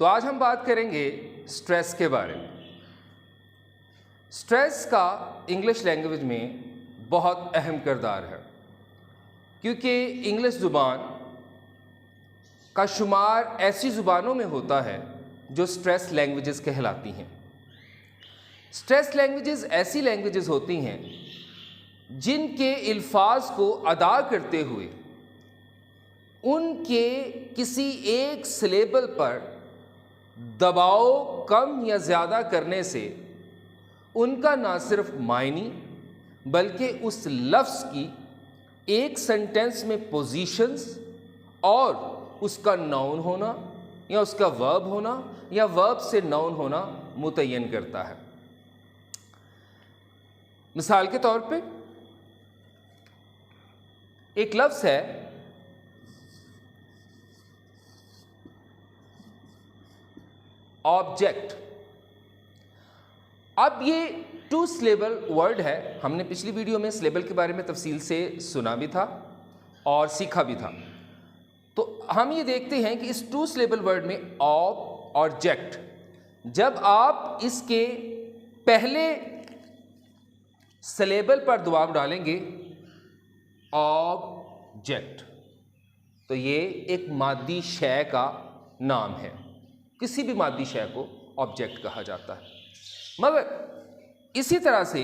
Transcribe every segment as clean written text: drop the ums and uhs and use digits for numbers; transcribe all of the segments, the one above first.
तो आज हम बात करेंगे स्ट्रेस के बारे में। स्ट्रेस का इंग्लिश लैंग्वेज में बहुत अहम किरदार है, क्योंकि इंग्लिश ज़ुबान का शुमार ऐसी ज़ुबानों में होता है जो स्ट्रेस लैंग्वेजेस कहलाती हैं। स्ट्रेस लैंग्वेजेस ऐसी लैंग्वेजेस होती हैं जिनके अल्फाज को अदा करते हुए उनके किसी एक सिलेबल पर दबाव कम या ज़्यादा करने से उनका ना सिर्फ मायनी बल्कि उस लफ्ज़ की एक सेंटेंस में पोजीशंस और उसका नाउन होना या उसका वर्ब होना या वर्ब से नाउन होना मुतय्यन करता है। मिसाल के तौर पे एक लफ्ज़ है ऑब्जेक्ट। अब ये 2 सिलेबल वर्ड है। हमने पिछली वीडियो में सिलेबल के बारे में तफसील से सुना भी था और सीखा भी था। तो हम ये देखते हैं कि इस 2 सिलेबल वर्ड में ऑब और जेक्ट, जब आप इसके पहले सिलेबल पर दबाव डालेंगे ऑब्जेक्ट, तो ये एक मादी शय का नाम है। किसी भी मादी शय को ऑब्जेक्ट कहा जाता है। मगर इसी तरह से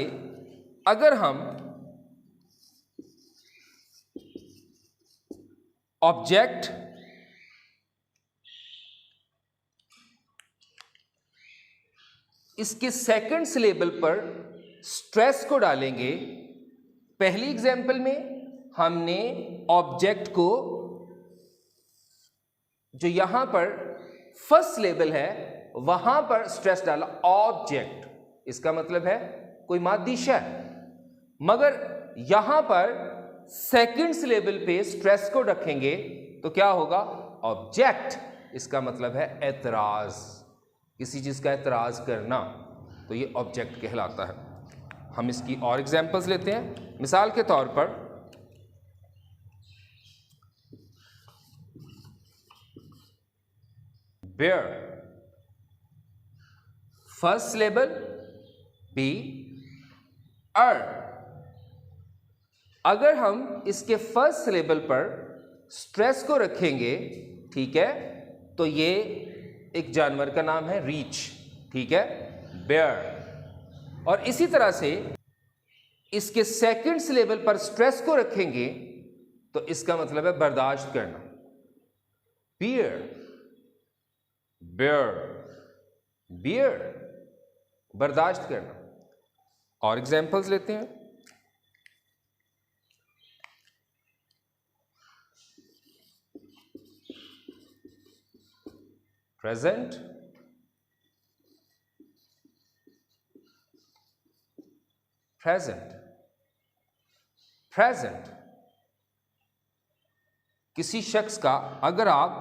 अगर हम ऑब्जेक्ट इसके सेकंड सिलेबल पर स्ट्रेस को डालेंगे, पहली एग्जाम्पल में हमने ऑब्जेक्ट को जो यहां पर फर्स्ट सिलेबल है वहां पर स्ट्रेस डाला ऑब्जेक्ट, इसका मतलब है कोई मादी शय। मगर यहां पर सेकंड सिलेबल पे स्ट्रेस को रखेंगे तो क्या होगा? ऑब्जेक्ट। इसका मतलब है एतराज, किसी चीज का एतराज करना, तो ये ऑब्जेक्ट कहलाता है। हम इसकी और एग्जांपल्स लेते हैं। मिसाल के तौर पर बेयर, फर्स्ट सिलेबल बी अर। अगर हम इसके फर्स्ट सिलेबल पर स्ट्रेस को रखेंगे, ठीक है, तो ये एक जानवर का नाम है रीच, ठीक है, बेयर। और इसी तरह से इसके सेकंड सिलेबल पर स्ट्रेस को रखेंगे तो इसका मतलब है बर्दाश्त करना, बियर, बेयर, बियर, बर्दाश्त करना। और एग्जांपल्स लेते हैं। Present, present, present. किसी शख्स का अगर आप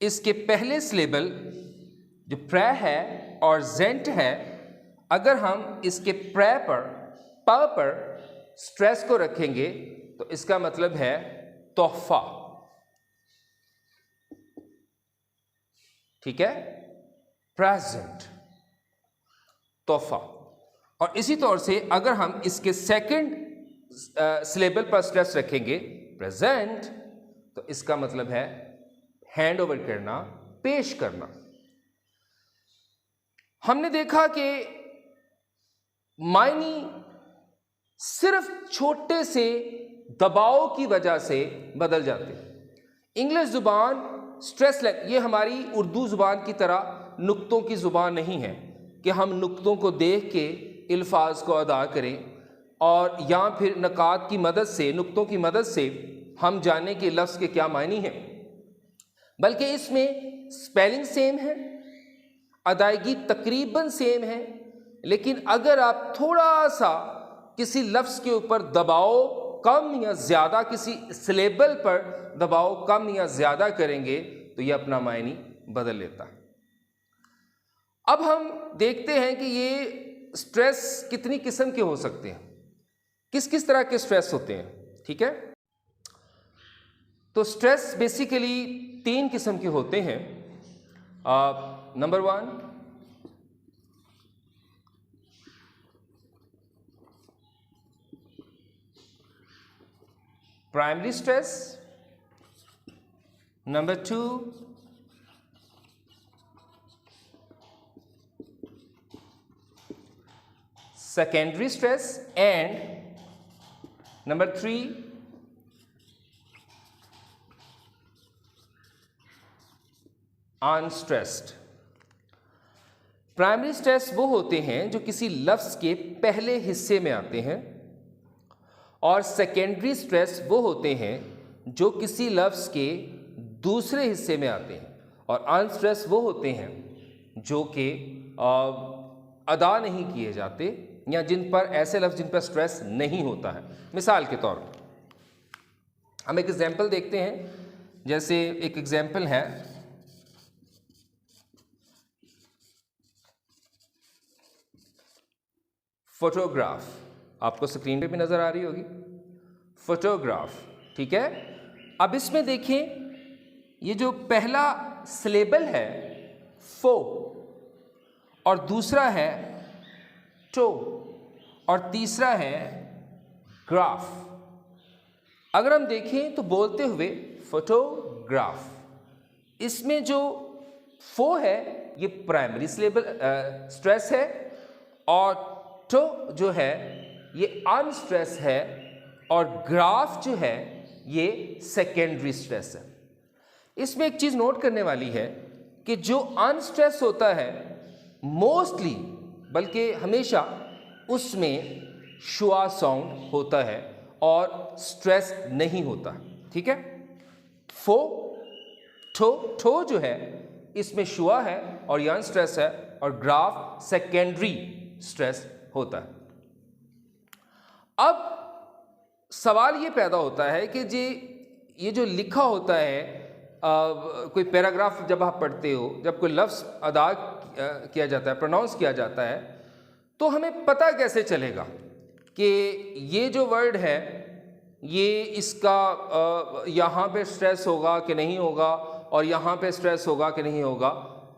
इसके पहले सिलेबल जो प्रे है और जेंट है, अगर हम इसके प्रे पर प पर स्ट्रेस को रखेंगे तो इसका मतलब है तोहफा, ठीक है, प्रेजेंट, तोहफा। और इसी तौर से अगर हम इसके सेकंड सिलेबल पर स्ट्रेस रखेंगे प्रेजेंट, तो इसका मतलब है हैंड ओवर करना, पेश करना। हमने देखा कि मायनी सिर्फ छोटे से दबाव की वजह से बदल जाते हैं। इंग्लिश जुबान स्ट्रेस, ये हमारी उर्दू जुबान की तरह नुक्तों की जुबान नहीं है कि हम नुक्तों को देख के अल्फाज को अदा करें और या फिर नकात की मदद से, नुक्तों की मदद से हम जाने कि लफ्ज़ के क्या मायनी हैं, बल्कि इसमें स्पेलिंग सेम है, अदायगी तकरीबन सेम है। लेकिन अगर आप थोड़ा सा किसी लफ्ज़ के ऊपर दबाव कम या ज़्यादा, किसी सिलेबल पर दबाव कम या ज़्यादा करेंगे तो यह अपना मायनी बदल लेता है। अब हम देखते हैं कि ये स्ट्रेस कितनी किस्म के हो सकते हैं, किस किस तरह के स्ट्रेस होते हैं, ठीक है। तो स्ट्रेस बेसिकली तीन किस्म के होते हैं। Number 1, primary stress. Number 2, secondary stress, and number 3, unstressed। Primary stress वो होते हैं जो किसी लफ्ज के पहले हिस्से में आते हैं, और सेकेंडरी स्ट्रेस वो होते हैं जो किसी लफ्ज के दूसरे हिस्से में आते हैं, और अनस्ट्रेस वो होते हैं जो कि अदा नहीं किए जाते, या जिन पर ऐसे लफ्ज जिन पर स्ट्रेस नहीं होता है। मिसाल के तौर पर हम एक एग्जांपल देखते हैं। जैसे एक एग्जांपल है, फोटोग्राफ। आपको स्क्रीन पे भी नजर आ रही होगी, फोटोग्राफ, ठीक है। अब इसमें देखें, ये जो पहला सिलेबल है फो, और दूसरा है टो, और तीसरा है ग्राफ। अगर हम देखें तो बोलते हुए फोटोग्राफ, इसमें जो फो है ये प्राइमरी सिलेबल स्ट्रेस है, और टो जो है ये अनस्ट्रेस है, और ग्राफ जो है ये सेकेंडरी स्ट्रेस है। इसमें एक चीज नोट करने वाली है कि जो अनस्ट्रेस होता है मोस्टली, बल्कि हमेशा, उसमें शुआ साउंड होता है और स्ट्रेस नहीं होता, ठीक है। फो, ठो, ठो जो है इसमें शुआ है और ये अनस्ट्रेस है, और ग्राफ सेकेंडरी स्ट्रेस होता है। अब सवाल ये पैदा होता है कि जी ये जो लिखा होता है, कोई पैराग्राफ जब आप पढ़ते हो, जब कोई लफ्ज़ अदा किया जाता है, प्रोनाउंस किया जाता है, तो हमें पता कैसे चलेगा कि ये जो वर्ड है ये इसका यहाँ पे स्ट्रेस होगा कि नहीं होगा, और यहाँ पे स्ट्रेस होगा कि नहीं होगा।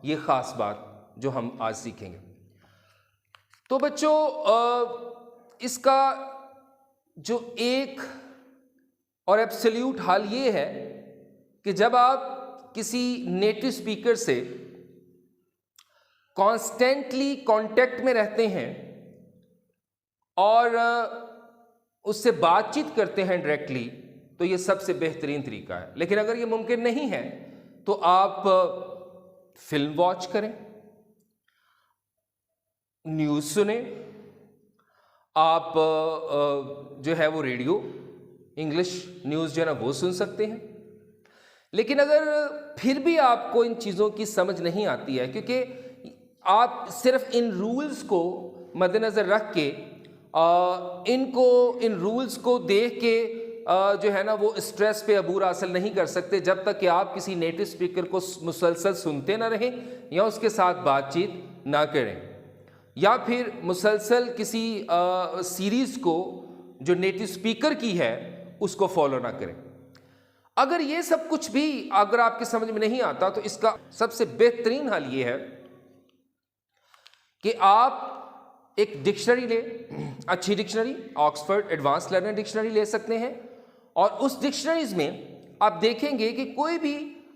ये ख़ास बात जो हम आज सीखेंगे। तो बच्चों, इसका जो एक और एब्सोल्यूट हाल ये है कि जब आप किसी नेटिव स्पीकर से कॉन्स्टेंटली कांटेक्ट में रहते हैं और उससे बातचीत करते हैं डायरेक्टली, तो ये सबसे बेहतरीन तरीका है। लेकिन अगर ये मुमकिन नहीं है तो आप फिल्म वॉच करें, न्यूज़ सुने, आप जो है वो रेडियो इंग्लिश न्यूज़ जो है ना वो सुन सकते हैं। लेकिन अगर फिर भी आपको इन चीज़ों की समझ नहीं आती है, क्योंकि आप सिर्फ इन रूल्स को मद्देनज़र रख के इन रूल्स को देख के जो है ना वो स्ट्रेस पे अबूर हासिल नहीं कर सकते जब तक कि आप किसी नेटिव स्पीकर को मुसलसल सुनते ना रहें या उसके साथ बातचीत ना करें, या फिर मुसलसल किसी सीरीज़ को जो नेटिव स्पीकर की है उसको फॉलो ना करें। अगर ये सब कुछ भी अगर आपकी समझ में नहीं आता, तो इसका सबसे बेहतरीन हल ये है कि आप एक डिक्शनरी ले, अच्छी dictionary, Oxford advance learner dictionary ले सकते हैं, और उस डिक्शनरीज में आप देखेंगे कि कोई भी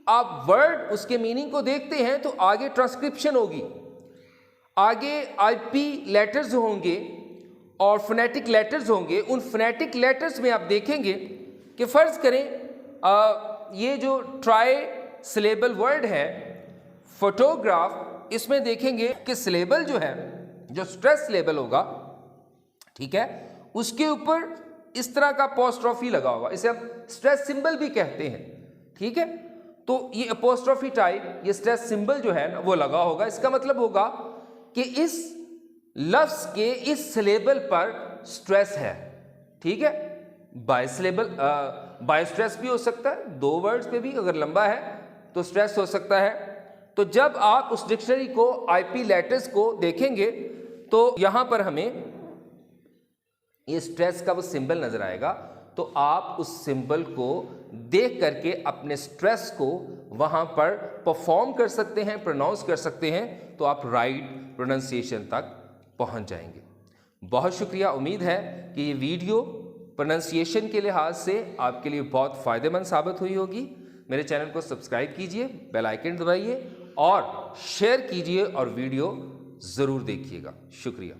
आप वर्ड उसके मीनिंग को देखते हैं तो आगे ट्रांसक्रिप्शन होगी, आगे आईपी लेटर्स होंगे और फोनेटिक लेटर्स होंगे। उन फोनेटिक लेटर्स में आप देखेंगे कि फ़र्ज़ करें ये जो ट्राई सिलेबल वर्ड है फोटोग्राफ, इसमें देखेंगे कि सिलेबल जो है, जो स्ट्रेस सिलेबल होगा, ठीक है, उसके ऊपर इस तरह का अपोस्ट्रोफी लगा होगा, इसे हम स्ट्रेस सिंबल भी कहते हैं, ठीक है। तो ये अपोस्ट्रोफी टाइप, ये स्ट्रेस सिंबल जो है ना वो लगा होगा। इसका मतलब होगा कि इस लफ्ज़ के इस सिलेबल पर स्ट्रेस है, ठीक है। बाय सिलेबल बाय स्ट्रेस भी हो सकता है, दो वर्ड्स पे भी अगर लंबा है तो स्ट्रेस हो सकता है। तो जब आप उस डिक्शनरी को, आईपी लेटर्स को देखेंगे तो यहां पर हमें ये स्ट्रेस का वो सिंबल नजर आएगा, तो आप उस सिंबल को देख करके अपने स्ट्रेस को वहाँ पर परफॉर्म कर सकते हैं, प्रोनाउंस कर सकते हैं, तो आप राइट प्रोनाउंसिएशन तक पहुँच जाएंगे। बहुत शुक्रिया। उम्मीद है कि ये वीडियो प्रोनाउंसिएशन के लिहाज से आपके लिए बहुत फ़ायदेमंद साबित हुई होगी। मेरे चैनल को सब्सक्राइब कीजिए, बेल आइकन दबाइए और शेयर कीजिए और वीडियो ज़रूर देखिएगा। शुक्रिया।